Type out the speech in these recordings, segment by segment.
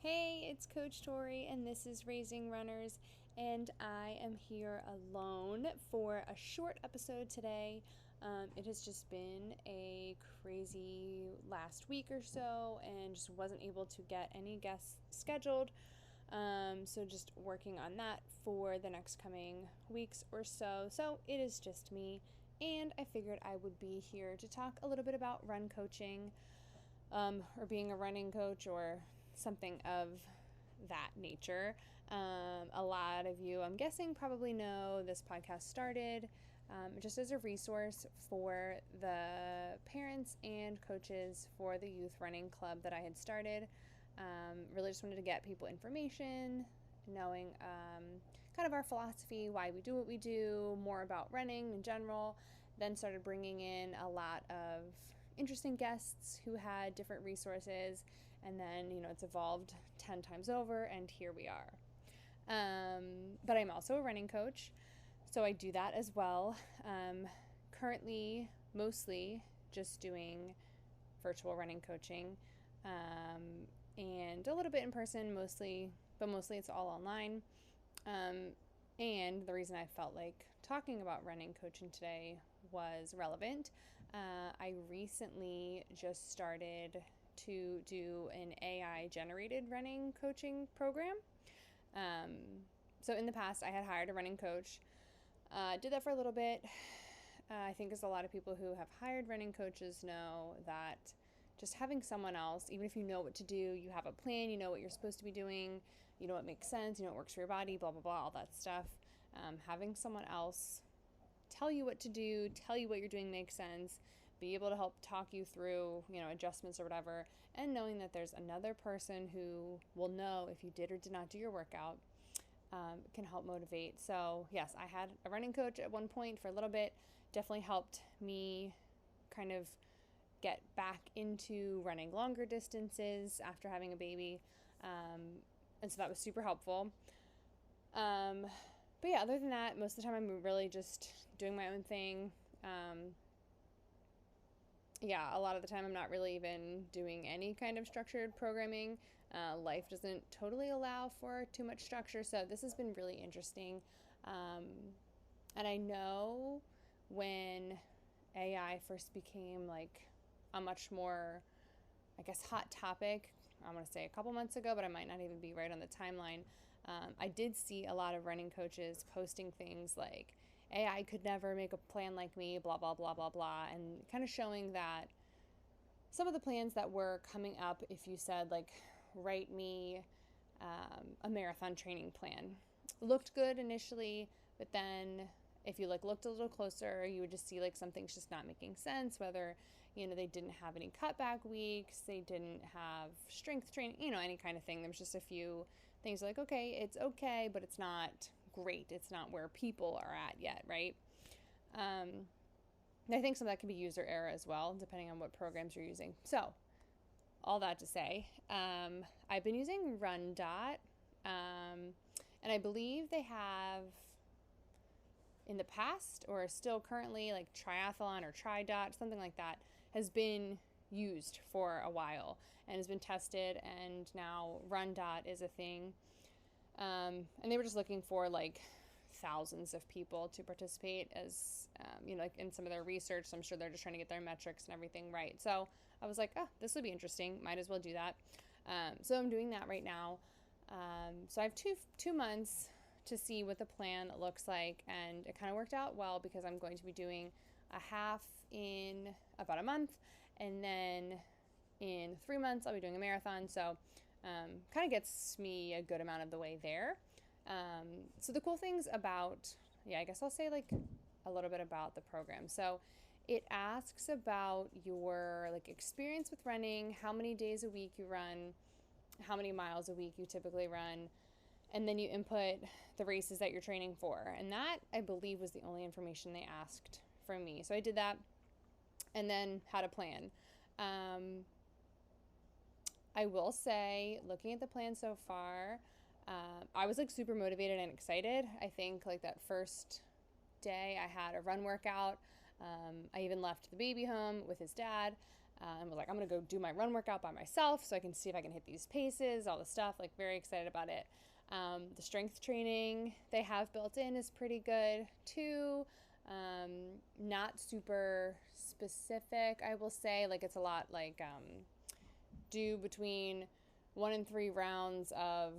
Hey, it's Coach Tori, and this is Raising Runners, and I am here alone for a short episode today. It has just been a crazy last week or so, and just wasn't able to get any guests scheduled. So just working on that for the next coming weeks or so. So it is just me, and I figured I would be here to talk a little bit about run coaching, or being a running coach, or something of that nature. A lot of you, I'm guessing, probably know this podcast started just as a resource for the parents and coaches for the youth running club that I had started. Really just wanted to get people information, knowing kind of our philosophy, why we do what we do, more about running in general. Then started bringing in a lot of interesting guests who had different resources, and then it's evolved 10 times over, and here we are. But I'm also a running coach, so I do that as well. Currently mostly just doing virtual running coaching, and a little bit in person, but mostly it's all online. And the reason I felt like talking about running coaching today was relevant. I recently just started to do an AI generated running coaching program. So in the past, I had hired a running coach, did that for a little bit. I think as a lot of people who have hired running coaches know that just having someone else, even if you know what to do, you have a plan, you know what you're supposed to be doing, you know what makes sense, you know what works for your body, blah, blah, blah, all that stuff. Having someone else tell you what to do, tell you what you're doing makes sense, be able to help talk you through, adjustments or whatever, and knowing that there's another person who will know if you did or did not do your workout, can help motivate. So yes, I had a running coach at one point for a little bit. Definitely helped me kind of get back into running longer distances after having a baby. And so that was super helpful. But yeah, other than that, most of the time I'm really just doing my own thing. A lot of the time I'm not really even doing any kind of structured programming. Life doesn't totally allow for too much structure, so this has been really interesting. And I know when AI first became like a much more, I guess, hot topic, I want to say a couple months ago, but I might not even be right on the timeline. I did see a lot of running coaches posting things like, AI could never make a plan like me, blah, blah, blah, blah, blah, and kind of showing that some of the plans that were coming up, if you said, like, write me a marathon training plan, looked good initially, but then if you looked a little closer, you would just see like something's just not making sense, whether they didn't have any cutback weeks, they didn't have strength training, any kind of thing. There was just a few things like, okay, it's okay, but it's not great. It's not where people are at yet, right? I think some of that can be user error as well, depending on what programs you're using. So, all that to say, I've been using RunDot, and I believe they have in the past, or still currently, like Triathlon or TriDot, something like that, has been used for a while and has been tested, and now RunDot is a thing. And they were just looking for like thousands of people to participate as, like in some of their research. So I'm sure they're just trying to get their metrics and everything right. So I was like, oh, this would be interesting. Might as well do that. So I'm doing that right now. So I have two months to see what the plan looks like, and it kind of worked out well because I'm going to be doing a half in about a month, and then in 3 months I'll be doing a marathon. So kind of gets me a good amount of the way there. So the cool things about, I guess I'll say like a little bit about the program. So it asks about your like experience with running, how many days a week you run, how many miles a week you typically run, and then you input the races that you're training for. And that, I believe, was the only information they asked from me. So I did that and then had a plan. I will say, looking at the plan so far, I was like super motivated and excited. I think like that first day I had a run workout. I even left the baby home with his dad. and was like, I'm going to go do my run workout by myself so I can see if I can hit these paces, all the stuff, like very excited about it. The strength training they have built in is pretty good too. Not super specific, I will say. Like it's a lot like do between 1 and 3 rounds of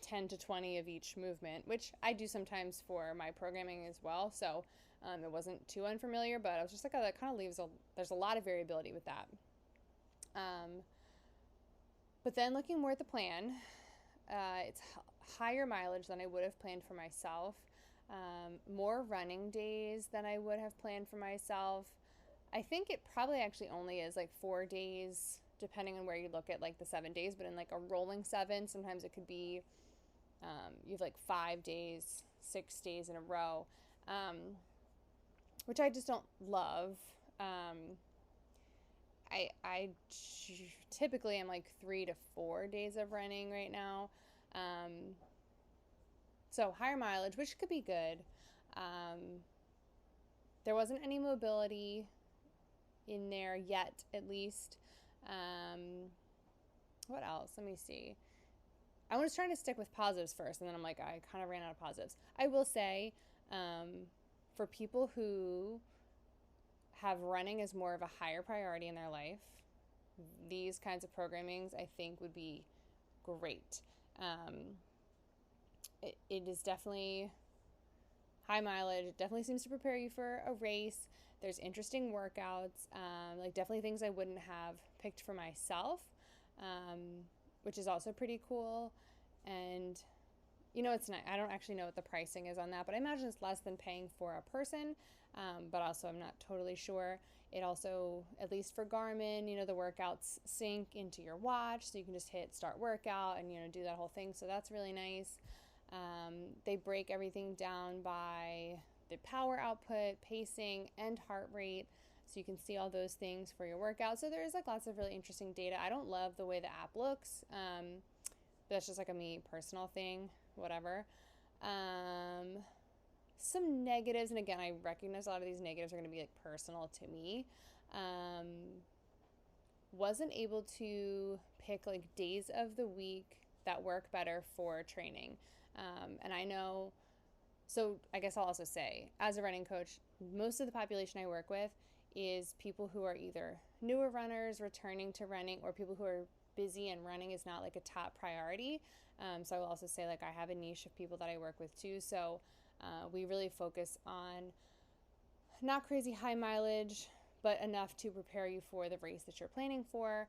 10 to 20 of each movement, which I do sometimes for my programming as well. So it wasn't too unfamiliar, but I was just like, oh, that kind of leaves there's a lot of variability with that. But then looking more at the plan, it's higher mileage than I would have planned for myself. More running days than I would have planned for myself. I think it probably actually only is like 4 days, depending on where you look at like the 7 days, but in like a rolling 7, sometimes it could be, you have like 5 days, 6 days in a row, which I just don't love. I typically am like 3 to 4 days of running right now. So higher mileage, which could be good. There wasn't any mobility in there yet, at least. What else? Let me see. I was trying to stick with positives first, and then I'm like, I kind of ran out of positives. I will say, for people who have running as more of a higher priority in their life, these kinds of programmings I think would be great. It is definitely high mileage. It definitely seems to prepare you for a race. There's interesting workouts, like definitely things I wouldn't have picked for myself, which is also pretty cool. And it's not, I don't actually know what the pricing is on that, but I imagine it's less than paying for a person, but also I'm not totally sure. It also, at least for Garmin, the workouts sync into your watch, so you can just hit start workout and, do that whole thing. So that's really nice. They break everything down by the power output, pacing, and heart rate, so you can see all those things for your workout. So there's like lots of really interesting data. I don't love the way the app looks, but that's just like a me personal thing, whatever. Some negatives, and again, I recognize a lot of these negatives are going to be like personal to me. Wasn't able to pick like days of the week that work better for training. And I know, so I guess I'll also say, as a running coach, most of the population I work with is people who are either newer runners, returning to running, or people who are busy and running is not like a top priority. So I will also say, like, I have a niche of people that I work with too. So we really focus on not crazy high mileage, but enough to prepare you for the race that you're planning for.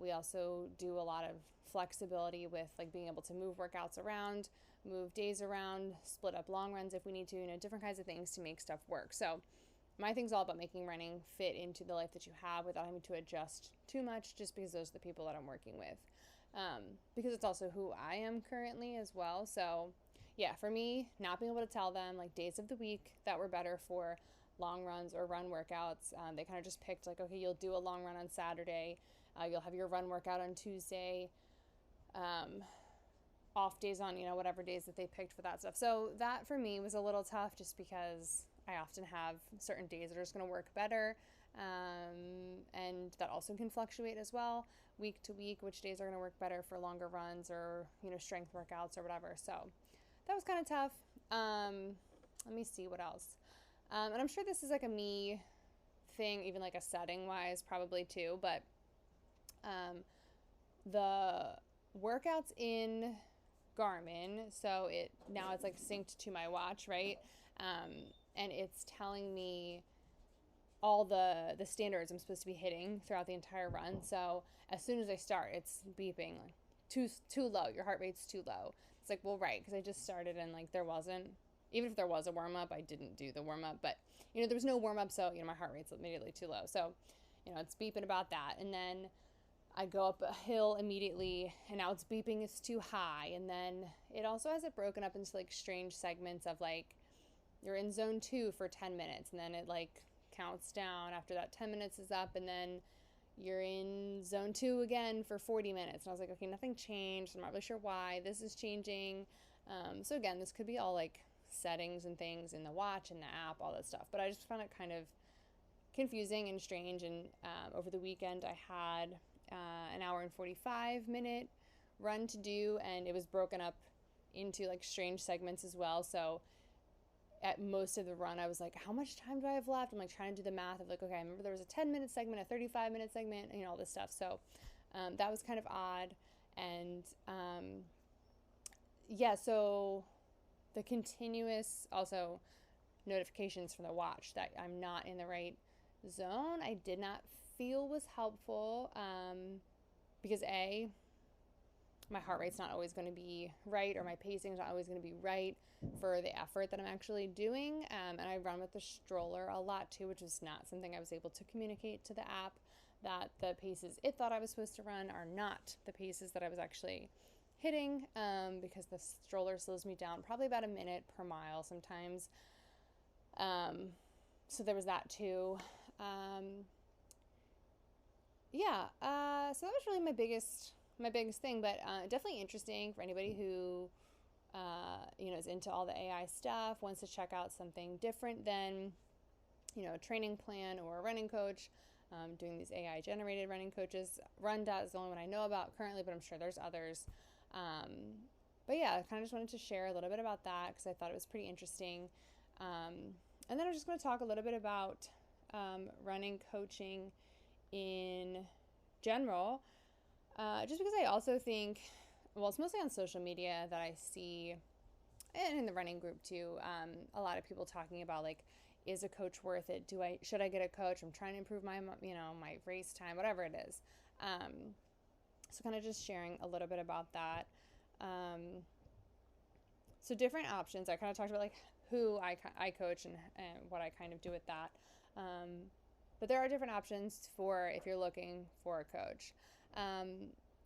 We also do a lot of flexibility with like being able to move workouts around, move days around, split up long runs if we need to, different kinds of things to make stuff work. So my thing's all about making running fit into the life that you have without having to adjust too much, just because those are the people that I'm working with. Because it's also who I am currently as well. So yeah, for me, not being able to tell them like days of the week that were better for long runs or run workouts, they kind of just picked like, okay, you'll do a long run on Saturday, you'll have your run workout on Tuesday, off days on, whatever days that they picked for that stuff. So that for me was a little tough, just because I often have certain days that are just going to work better. And that also can fluctuate as well, week to week, which days are going to work better for longer runs or, strength workouts or whatever. So that was kind of tough. Let me see what else. And I'm sure this is like a me thing, even like a setting wise probably too, but the workouts in Garmin, so now it's like synced to my watch, right? And it's telling me all the standards I'm supposed to be hitting throughout the entire run. So as soon as I start, it's beeping like too low, your heart rate's too low. It's like, well, right, because I just started and like there wasn't, even if there was a warm-up, I didn't do the warm-up, but there was no warm-up, so my heart rate's immediately too low. So it's beeping about that. And then I go up a hill immediately, and now it's beeping it's too high. And then it also has it broken up into like strange segments of like, you're in zone 2 for 10 minutes, and then it like counts down after that 10 minutes is up, and then you're in zone 2 again for 40 minutes. And I was like, okay, nothing changed. I'm not really sure why this is changing. So again, this could be all like settings and things in the watch and the app, all that stuff. But I just found it kind of confusing and strange. And over the weekend, I had an hour and 45-minute run to do, and it was broken up into like strange segments as well. So at most of the run, I was like, how much time do I have left? I'm like trying to do the math of like, okay, I remember there was a 10-minute segment, a 35-minute segment, all this stuff. So that was kind of odd. And so the continuous also notifications from the watch that I'm not in the right zone, I did not feel was helpful, because my heart rate's not always going to be right, or my pacing's not always going to be right for the effort that I'm actually doing. And I run with the stroller a lot too, which is not something I was able to communicate to the app, that the paces it thought I was supposed to run are not the paces that I was actually hitting, because the stroller slows me down probably about a minute per mile sometimes. So there was that too. So that was really my biggest thing, but definitely interesting for anybody who is into all the AI stuff, wants to check out something different than a training plan or a running coach. Doing these AI generated running coaches. Rundot is the only one I know about currently, but I'm sure there's others. But yeah, I kind of just wanted to share a little bit about that because I thought it was pretty interesting. And then I'm just going to talk a little bit about running coaching in general, just because I also think, well, it's mostly on social media that I see, and in the running group too, a lot of people talking about like, is a coach worth it? Should I get a coach? I'm trying to improve my my race time, whatever it is. So kind of just sharing a little bit about that. So different options. I kind of talked about like who I coach and what I kind of do with that. But there are different options for if you're looking for a coach.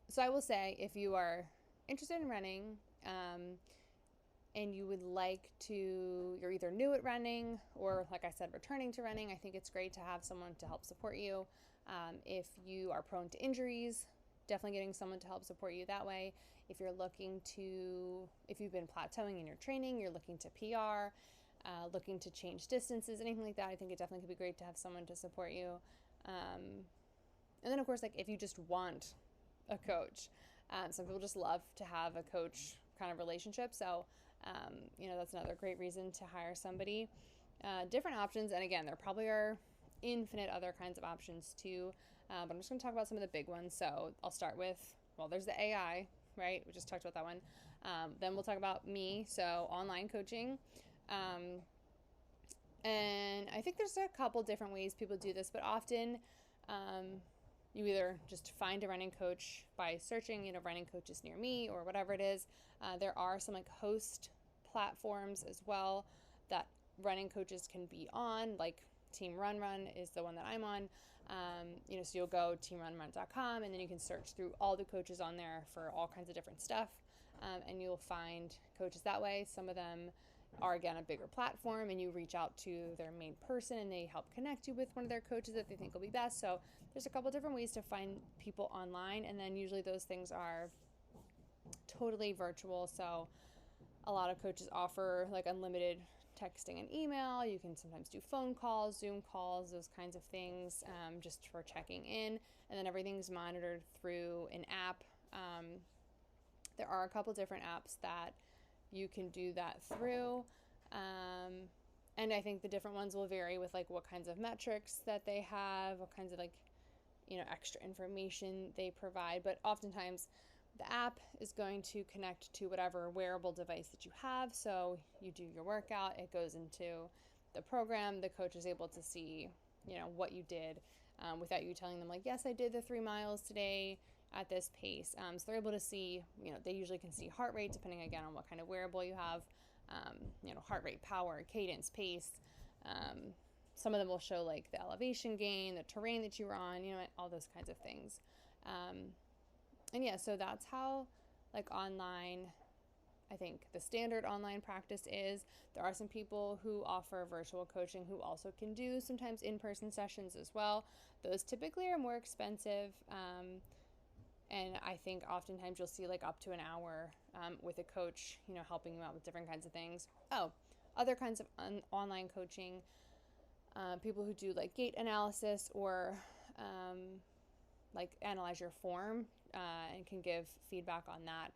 So I will say, if you are interested in running, and you would like to, you're either new at running or, like I said, returning to running, I think it's great to have someone to help support you. If you are prone to injuries, definitely getting someone to help support you that way. If you've been plateauing in your training, you're looking to PR, looking to change distances, anything like that, I think it definitely could be great to have someone to support you. And then, of course, like if you just want a coach, some people just love to have a coach kind of relationship. So, that's another great reason to hire somebody. Different options. And again, there probably are infinite other kinds of options too. But I'm just going to talk about some of the big ones. So I'll start with, there's the AI, right? We just talked about that one. Then we'll talk about me. So online coaching. And I think there's a couple different ways people do this, but often, you either just find a running coach by searching, running coaches near me or whatever it is. There are some like host platforms as well that running coaches can be on, like Team Run Run is the one that I'm on. So you'll go teamrunrun.com, and then you can search through all the coaches on there for all kinds of different stuff, and you'll find coaches that way. Some of them are, again, a bigger platform, and you reach out to their main person and they help connect you with one of their coaches that they think will be best. So there's a couple different ways to find people online, and then usually those things are totally virtual. So a lot of coaches offer like unlimited texting and email. You can sometimes do phone calls, Zoom calls, those kinds of things, just for checking in, and then everything's monitored through an app. There are a couple different apps that you can do that through, and I think the different ones will vary with like what kinds of metrics that they have, what kinds of like extra information they provide. But oftentimes the app is going to connect to whatever wearable device that you have. So you do your workout, it goes into the program. The coach is able to see what you did, without you telling them like, yes, I did the 3 miles today at this pace. So they're able to see, they usually can see heart rate depending again on what kind of wearable you have, heart rate, power, cadence, pace. Some of them will show like the elevation gain, the terrain that you were on, all those kinds of things. And yeah, so that's how like online, I think the standard online practice is. There are some people who offer virtual coaching who also can do sometimes in-person sessions as well. Those typically are more expensive. And I think oftentimes you'll see like up to an hour with a coach, helping you out with different kinds of things. Other kinds of online coaching. people who do like gait analysis or like analyze your form and can give feedback on that.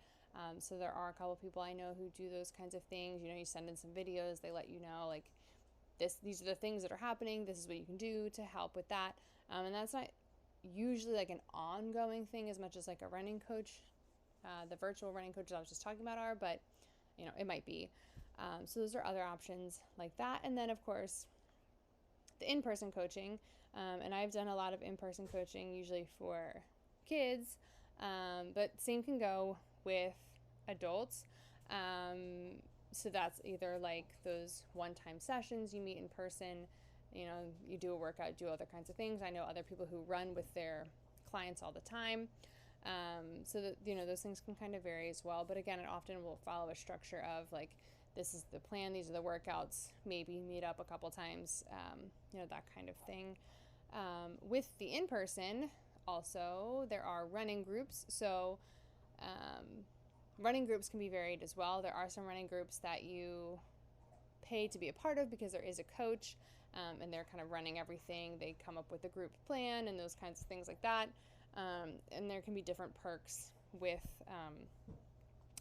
So there are a couple people I know who do those kinds of things. You send in some videos, they let you know like these are the things that are happening, this is what you can do to help with that. And that's not usually like an ongoing thing as much as like a running coach, the virtual running coaches I was just talking about are, but it might be. So those are other options like that. And then of course the in-person coaching, and I've done a lot of in-person coaching usually for kids, but same can go with adults. So that's either like those one-time sessions you meet in person, you do a workout, do other kinds of things. I know other people who run with their clients all the time. So that, those things can kind of vary as well. But again, it often will follow a structure of like, this is the plan, these are the workouts, maybe meet up a couple times, that kind of thing. With the in-person, also, there are running groups. So running groups can be varied as well. There are some running groups that you pay to be a part of because there is a coach, and they're kind of running everything. They come up with a group plan and those kinds of things like that. And there can be different perks with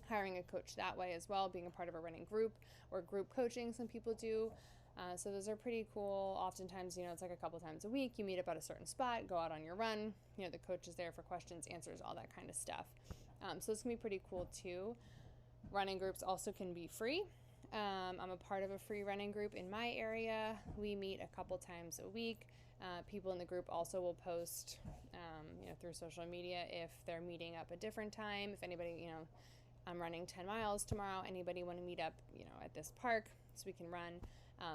hiring a coach that way as well, being a part of a running group or group coaching some people do. So those are pretty cool. Oftentimes, it's like a couple times a week. You meet up at a certain spot, go out on your run. The coach is there for questions, answers, all that kind of stuff. So this can be pretty cool too. Running groups also can be free. I'm a part of a free running group in my area. We meet a couple times a week. People in the group also will post, through social media if they're meeting up a different time. If anybody, I'm running 10 miles tomorrow. Anybody want to meet up, at this park so we can run?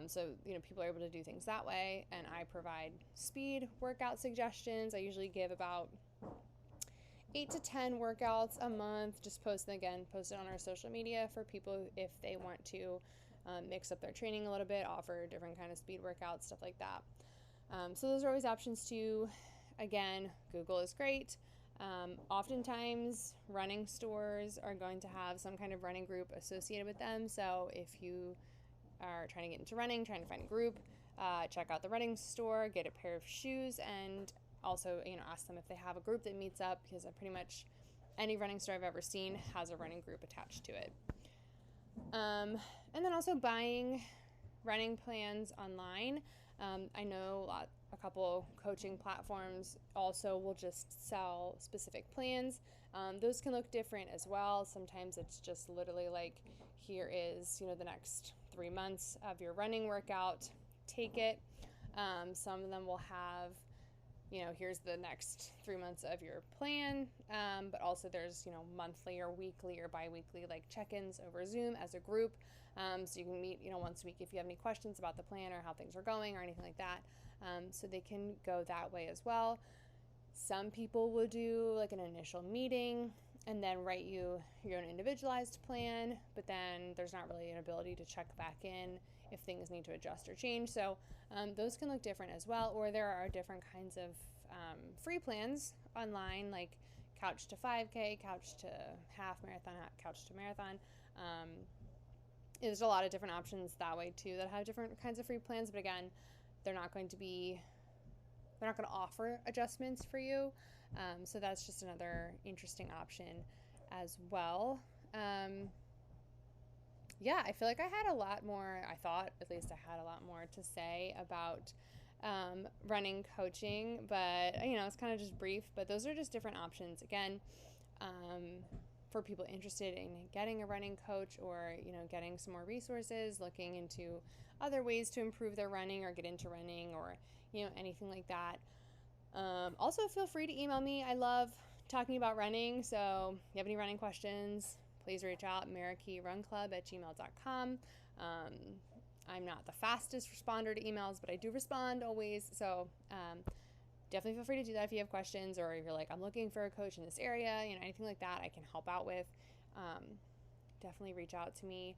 So, people are able to do things that way. And I provide speed workout suggestions. I usually give about 8 to 10 workouts a month. Just post it on our social media for people if they want to mix up their training a little bit, offer different kind of speed workouts, stuff like that. So those are always options too. Again, Google is great. Oftentimes, running stores are going to have some kind of running group associated with them. So if you are trying to get into running, trying to find a group, check out the running store, get a pair of shoes, and also, ask them if they have a group that meets up, because pretty much any running store I've ever seen has a running group attached to it. And then also buying running plans online. I know a couple coaching platforms also will just sell specific plans. Those can look different as well. Sometimes it's just literally like, here is, the next 3 months of your running workout, take it. Some of them will have, here's the next 3 months of your plan. But also there's, monthly or weekly or bi-weekly like check-ins over Zoom as a group. So you can meet, once a week if you have any questions about the plan or how things are going or anything like that. So they can go that way as well. Some people will do like an initial meeting and then write you your own individualized plan, but then there's not really an ability to check back in if things need to adjust or change. So those can look different as well. Or there are different kinds of free plans online, like Couch to 5K, Couch to half marathon, Couch to marathon. There's a lot of different options that way too that have different kinds of free plans, but again, they're not going to offer adjustments for you. So that's just another interesting option as well. I feel like I had a lot more, I thought at least I had a lot more to say about running coaching, but it's kind of just brief, but those are just different options. Again, for people interested in getting a running coach or, getting some more resources, looking into other ways to improve their running or get into running or, anything like that. Also, feel free to email me. I love talking about running. So if you have any running questions, please reach out, marikeyrunclub@gmail.com. I'm not the fastest responder to emails, but I do respond always. So definitely feel free to do that if you have questions, or if you're like, I'm looking for a coach in this area, anything like that I can help out with. Definitely reach out to me.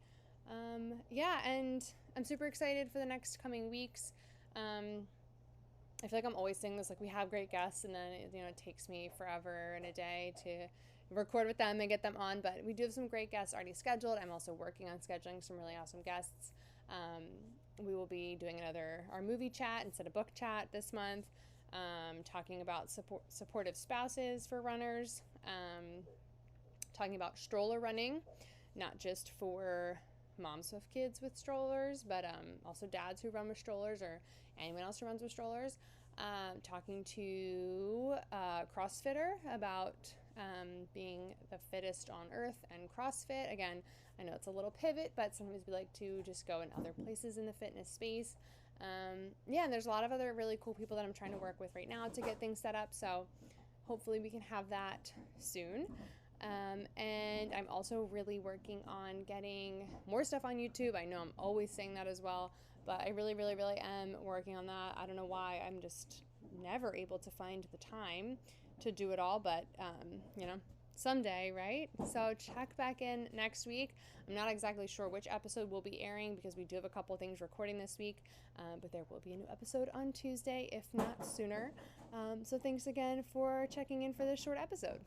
And I'm super excited for the next coming weeks. I feel like I'm always saying this, like we have great guests and then, it takes me forever and a day to record with them and get them on, but we do have some great guests already scheduled. I'm also working on scheduling some really awesome guests. we will be doing our movie chat instead of book chat this month, talking about supportive spouses for runners, talking about stroller running, not just for moms of kids with strollers, but also dads who run with strollers or anyone else who runs with strollers. Talking to a CrossFitter about being the fittest on earth and CrossFit. Again, I know it's a little pivot, but sometimes we like to just go in other places in the fitness space. And there's a lot of other really cool people that I'm trying to work with right now to get things set up. So hopefully we can have that soon. And I'm also really working on getting more stuff on YouTube. I know I'm always saying that as well, but I really, really, really am working on that. I don't know why. I'm just never able to find the time to do it all, but, someday, right? So check back in next week. I'm not exactly sure which episode will be airing because we do have a couple things recording this week, but there will be a new episode on Tuesday, if not sooner. So thanks again for checking in for this short episode.